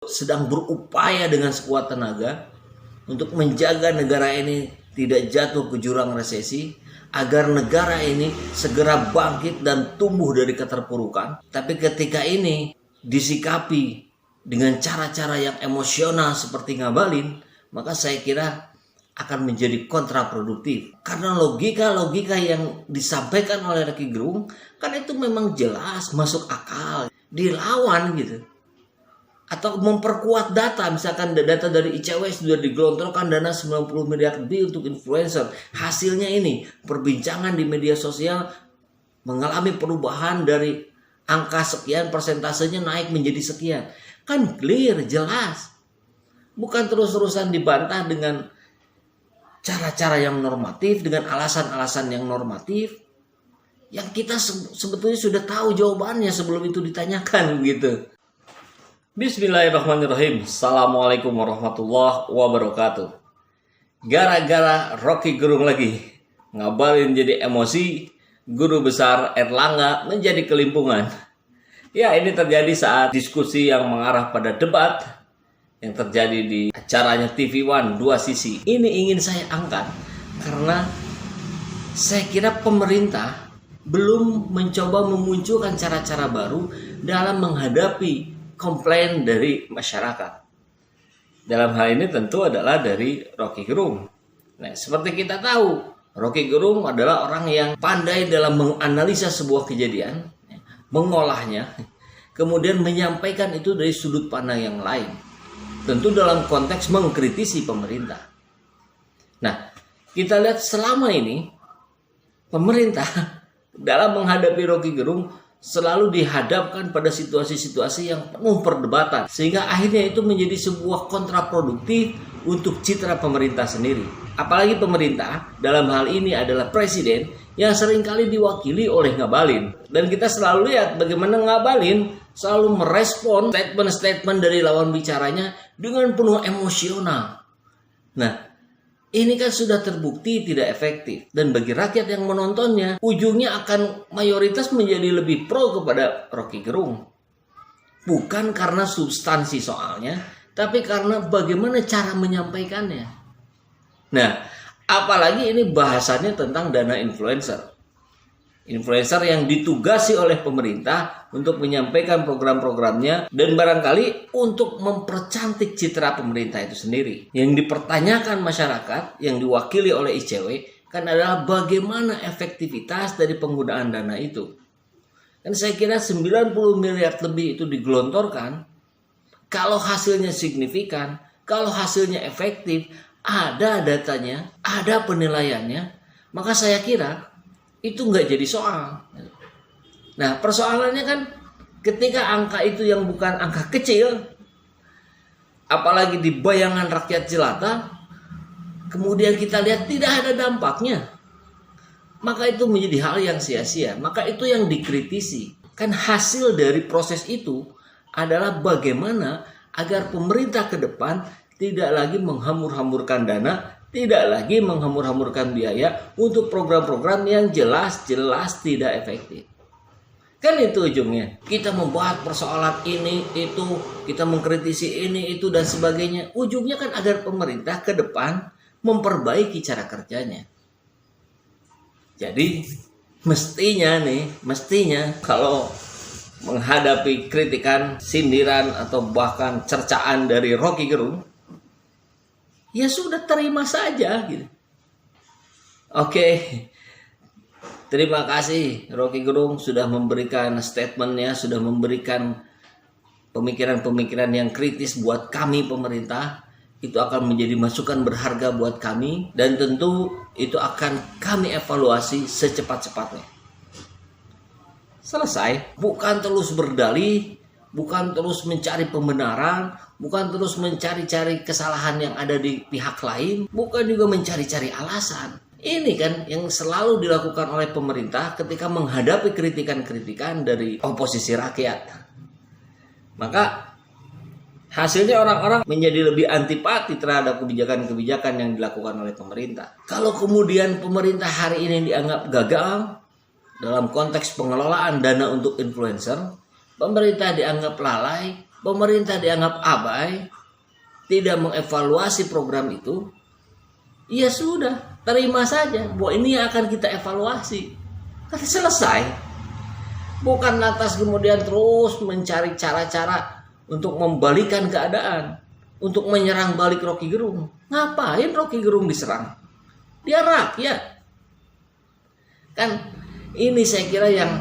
sedang berupaya dengan sekuat tenaga untuk menjaga negara ini tidak jatuh ke jurang resesi, agar negara ini segera bangkit dan tumbuh dari keterpurukan. Tapi ketika ini disikapi dengan cara-cara yang emosional seperti ngabalin, maka saya kira akan menjadi kontraproduktif. Karena logika-logika yang disampaikan oleh Rocky Gerung kan itu memang jelas, masuk akal, dilawan gitu. Atau memperkuat data, misalkan data dari ICW sudah digelontorkan dana 90 miliar lebih untuk influencer. Hasilnya ini, perbincangan di media sosial mengalami perubahan dari angka sekian, persentasenya naik menjadi sekian. Kan clear, jelas. Bukan terus-terusan dibantah dengan cara-cara yang normatif, dengan alasan-alasan yang normatif, yang kita sebetulnya sudah tahu jawabannya sebelum itu ditanyakan gitu. Bismillahirrahmanirrahim. Assalamualaikum warahmatullahi wabarakatuh. Gara-gara Rocky Gerung lagi ngabalin jadi emosi, guru besar Erlangga menjadi kelimpungan. Ya, ini terjadi saat diskusi yang mengarah pada debat yang terjadi di acaranya TV One Dua Sisi. Ini ingin saya angkat karena saya kira pemerintah belum mencoba memunculkan cara-cara baru dalam menghadapi komplain dari masyarakat. Dalam hal ini tentu adalah dari Rocky Gerung. Nah, seperti kita tahu, Rocky Gerung adalah orang yang pandai dalam menganalisa sebuah kejadian, mengolahnya, kemudian menyampaikan itu dari sudut pandang yang lain. Tentu dalam konteks mengkritisi pemerintah. Nah, kita lihat selama ini, pemerintah dalam menghadapi Rocky Gerung selalu dihadapkan pada situasi-situasi yang penuh perdebatan, sehingga akhirnya itu menjadi sebuah kontraproduktif untuk citra pemerintah sendiri. Apalagi pemerintah dalam hal ini adalah presiden yang seringkali diwakili oleh Ngabalin, dan kita selalu lihat bagaimana Ngabalin selalu merespon statement-statement dari lawan bicaranya dengan penuh emosional. Nah, ini kan sudah terbukti tidak efektif, dan bagi rakyat yang menontonnya ujungnya akan mayoritas menjadi lebih pro kepada Rocky Gerung. Bukan karena substansi soalnya, tapi karena bagaimana cara menyampaikannya. Nah, apalagi ini bahasannya tentang dana influencer. Influencer yang ditugasi oleh pemerintah untuk menyampaikan program-programnya dan barangkali untuk mempercantik citra pemerintah itu sendiri. Yang dipertanyakan masyarakat yang diwakili oleh ICW kan adalah bagaimana efektivitas dari penggunaan dana itu. Dan saya kira 90 miliar lebih itu digelontorkan, kalau hasilnya signifikan, kalau hasilnya efektif, ada datanya, ada penilaiannya, maka saya kira itu nggak jadi soal. Nah, persoalannya kan ketika angka itu yang bukan angka kecil, apalagi di bayangan rakyat jelata, kemudian kita lihat tidak ada dampaknya, maka itu menjadi hal yang sia-sia. Maka itu yang dikritisi. Kan hasil dari proses itu adalah bagaimana agar pemerintah ke depan tidak lagi menghambur-hamburkan dana, tidak lagi menghambur-hamburkan biaya untuk program-program yang jelas-jelas tidak efektif. Kan itu ujungnya. Kita membahas persoalan ini, itu, kita mengkritisi ini, itu, dan sebagainya. Ujungnya kan agar pemerintah ke depan memperbaiki cara kerjanya. Jadi mestinya kalau menghadapi kritikan, sindiran, atau bahkan cercaan dari Rocky Gerung, ya sudah terima saja gitu. Oke. Terima kasih Rocky Gerung sudah memberikan statementnya, sudah memberikan pemikiran-pemikiran yang kritis buat kami pemerintah. Itu akan menjadi masukan berharga buat kami, dan tentu itu akan kami evaluasi secepat-cepatnya. Selesai, bukan terus berdalih, bukan terus mencari pembenaran, bukan terus mencari-cari kesalahan yang ada di pihak lain, bukan juga mencari-cari alasan. Ini kan yang selalu dilakukan oleh pemerintah ketika menghadapi kritikan-kritikan dari oposisi rakyat. Maka hasilnya orang-orang menjadi lebih antipati terhadap kebijakan-kebijakan yang dilakukan oleh pemerintah. Kalau kemudian pemerintah hari ini dianggap gagal dalam konteks pengelolaan dana untuk influencer, pemerintah dianggap lalai, pemerintah dianggap abai, tidak mengevaluasi program itu, ya sudah, terima saja bahwa ini yang akan kita evaluasi. Kan selesai. Bukan lantas kemudian terus mencari cara-cara untuk membalikan keadaan, untuk menyerang balik Rocky Gerung. Ngapain Rocky Gerung diserang? Dia rakyat. Kan ini saya kira yang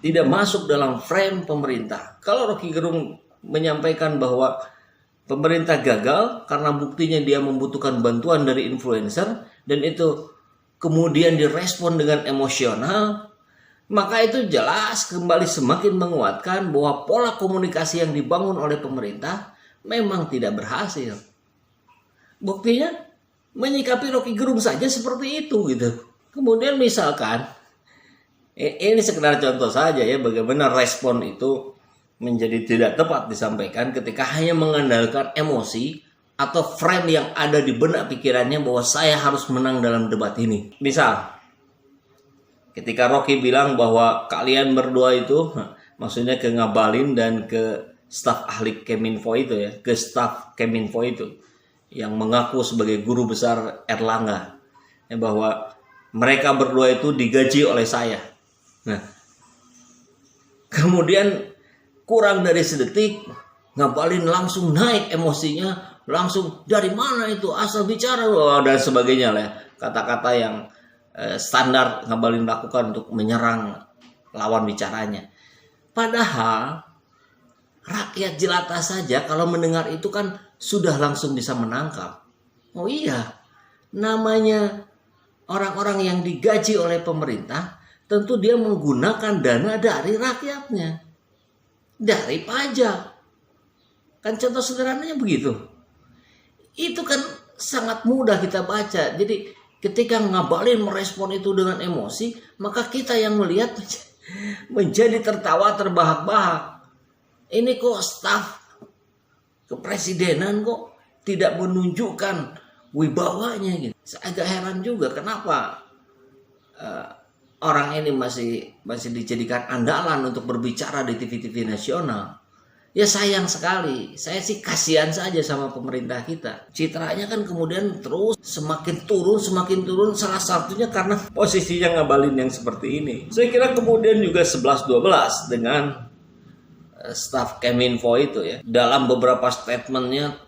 tidak masuk dalam frame pemerintah. Kalau Rocky Gerung menyampaikan bahwa pemerintah gagal karena buktinya dia membutuhkan bantuan dari influencer dan itu kemudian direspon dengan emosional, maka itu jelas kembali semakin menguatkan bahwa pola komunikasi yang dibangun oleh pemerintah memang tidak berhasil. Buktinya menyikapi Rocky Gerung saja seperti itu gitu. Kemudian misalkan ini sekedar contoh saja ya bagaimana respon itu menjadi tidak tepat disampaikan ketika hanya mengandalkan emosi atau frame yang ada di benak pikirannya bahwa saya harus menang dalam debat ini. Misal, ketika Rocky bilang bahwa kalian berdua itu, maksudnya ke Ngabalin dan ke staf ahli Keminfo itu ya, ke staf Keminfo itu, yang mengaku sebagai guru besar Erlangga, ya, bahwa mereka berdua itu digaji oleh saya. Nah, kemudian kurang dari sedetik, Ngabalin langsung naik emosinya, langsung dari mana itu asal bicara dan sebagainya lah ya. Kata-kata yang standar Ngabalin lakukan untuk menyerang lawan bicaranya. Padahal rakyat jelata saja kalau mendengar itu kan sudah langsung bisa menangkap. Oh iya, namanya orang-orang yang digaji oleh pemerintah, tentu dia menggunakan dana dari rakyatnya, dari pajak. Kan contoh sederhananya begitu. Itu kan sangat mudah kita baca. Jadi ketika Ngabalin merespon itu dengan emosi, maka kita yang melihat menjadi tertawa terbahak-bahak. Ini kok staf kepresidenan kok tidak menunjukkan wibawanya gitu. Saya agak heran juga kenapa orang ini masih dijadikan andalan untuk berbicara di TV-TV nasional. Ya sayang sekali. Saya sih kasihan saja sama pemerintah kita. Citranya kan kemudian terus semakin turun. Salah satunya karena posisinya Ngabalin yang seperti ini. Saya kira kemudian juga 11-12 dengan staf Keminfo itu ya. Dalam beberapa statementnya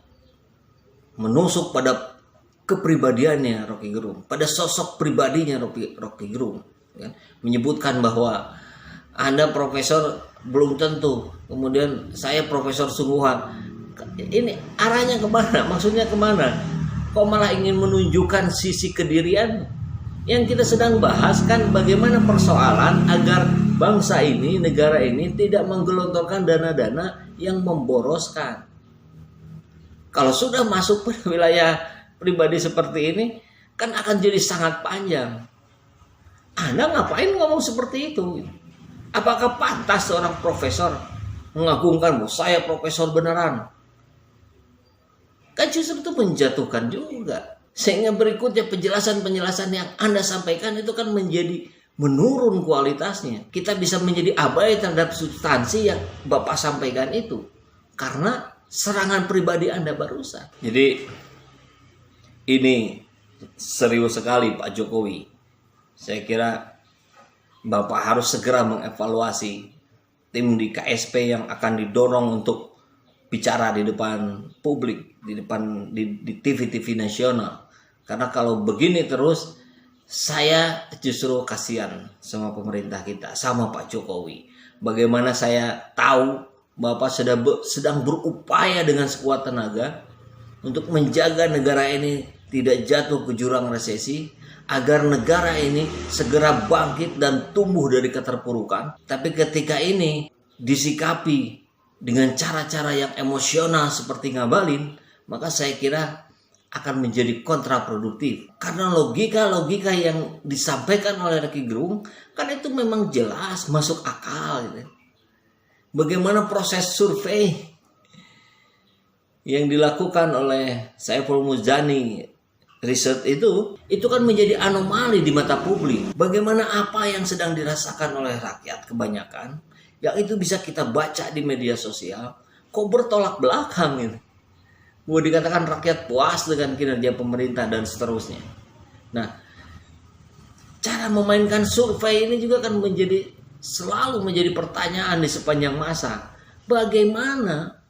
menusuk pada kepribadiannya Rocky Gerung. Pada sosok pribadinya Rocky Gerung. Ya. Menyebutkan bahwa Anda profesor belum tentu. Kemudian saya profesor sungguhan. Ini arahnya kemana? Maksudnya kemana? Kok malah ingin menunjukkan sisi kedirian? Yang kita sedang bahas kan bagaimana persoalan agar bangsa ini, negara ini tidak menggelontorkan dana-dana yang memboroskan. Kalau sudah masuk ke wilayah pribadi seperti ini, kan akan jadi sangat panjang. Anda ngapain ngomong seperti itu? Apakah pantas seorang profesor mengagungkan bahwa saya profesor beneran? Kan justru itu menjatuhkan juga. Sehingga berikutnya penjelasan-penjelasan yang Anda sampaikan itu kan menjadi menurun kualitasnya. Kita bisa menjadi abai terhadap substansi yang Bapak sampaikan itu. Karena serangan pribadi Anda barusan. Jadi ini serius sekali Pak Jokowi. Saya kira Bapak harus segera mengevaluasi tim di KSP yang akan didorong untuk bicara di depan publik, di TV-TV nasional. Karena kalau begini terus, saya justru kasihan sama pemerintah kita, sama Pak Jokowi. Bagaimana saya tahu Bapak sedang berupaya dengan sekuat tenaga untuk menjaga negara ini tidak jatuh ke jurang resesi, agar negara ini segera bangkit dan tumbuh dari keterpurukan. Tapi ketika ini disikapi dengan cara-cara yang emosional seperti Ngabalin, maka saya kira akan menjadi kontraproduktif. Karena logika-logika yang disampaikan oleh Rocky Gerung kan itu memang jelas masuk akal gitu. Bagaimana proses survei yang dilakukan oleh Saiful Muzani riset itu kan menjadi anomali di mata publik. Bagaimana apa yang sedang dirasakan oleh rakyat kebanyakan yang itu bisa kita baca di media sosial, kok bertolak belakang ini. Mau dikatakan rakyat puas dengan kinerja pemerintah dan seterusnya. Nah, cara memainkan survei ini juga kan selalu menjadi pertanyaan di sepanjang masa. Bagaimana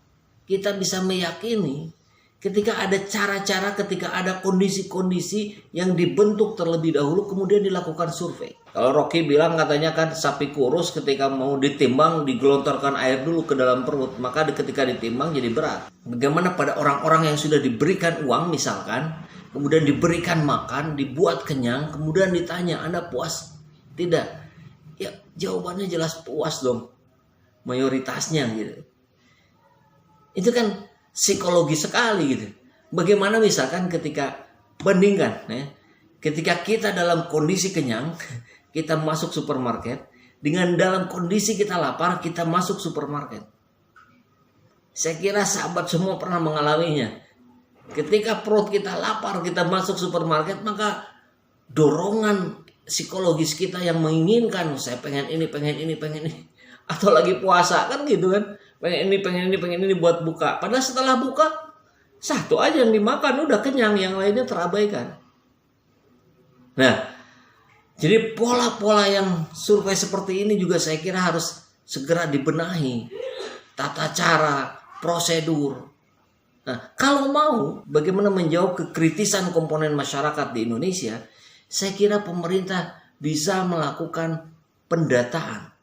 kita bisa meyakini ketika ada cara-cara, ketika ada kondisi-kondisi yang dibentuk terlebih dahulu kemudian dilakukan survei. Kalau Rocky bilang katanya kan sapi kurus ketika mau ditimbang digelontorkan air dulu ke dalam perut, maka ketika ditimbang jadi berat. Bagaimana pada orang-orang yang sudah diberikan uang misalkan, kemudian diberikan makan, dibuat kenyang, kemudian ditanya, Anda puas? Tidak. Ya jawabannya jelas puas dong. Mayoritasnya gitu. Itu kan psikologi sekali gitu. Bagaimana misalkan ketika bandingkan ya, ketika kita dalam kondisi kenyang, kita masuk supermarket, dengan dalam kondisi kita lapar, kita masuk supermarket. Saya kira sahabat semua pernah mengalaminya. Ketika perut kita lapar, kita masuk supermarket, maka dorongan psikologis kita yang menginginkan, saya pengen ini, pengen ini, pengen ini. Atau lagi puasa kan gitu kan. Pengen ini buat buka. Padahal setelah buka, satu aja yang dimakan, udah kenyang, yang lainnya terabaikan. Nah, jadi pola-pola yang survei seperti ini juga saya kira harus segera dibenahi. Tata cara, prosedur. Nah, kalau mau bagaimana menjawab kekritisan komponen masyarakat di Indonesia, saya kira pemerintah bisa melakukan pendataan.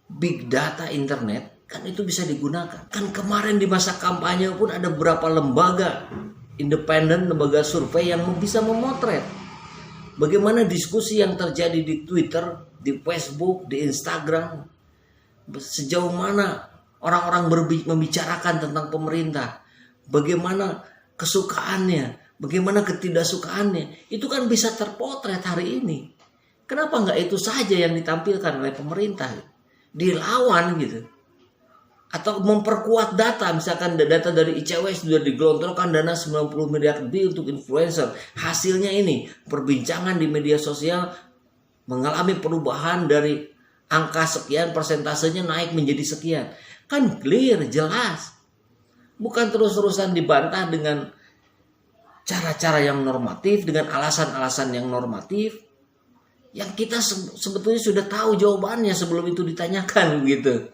Big data internet kan itu bisa digunakan. Kan kemarin di masa kampanye pun ada beberapa lembaga independen, lembaga survei yang bisa memotret bagaimana diskusi yang terjadi di Twitter, di Facebook, di Instagram, sejauh mana orang-orang membicarakan tentang pemerintah, bagaimana kesukaannya, bagaimana ketidaksukaannya, itu kan bisa terpotret hari ini. Kenapa nggak itu saja yang ditampilkan oleh pemerintah? Dilawan gitu. Atau memperkuat data, misalkan data dari ICW sudah digelontorkan dana 90 miliar lebih untuk influencer. Hasilnya ini, perbincangan di media sosial mengalami perubahan dari angka sekian, persentasenya naik menjadi sekian. Kan clear, jelas. Bukan terus-terusan dibantah dengan cara-cara yang normatif, dengan alasan-alasan yang normatif. Yang kita sebetulnya sudah tahu jawabannya sebelum itu ditanyakan gitu.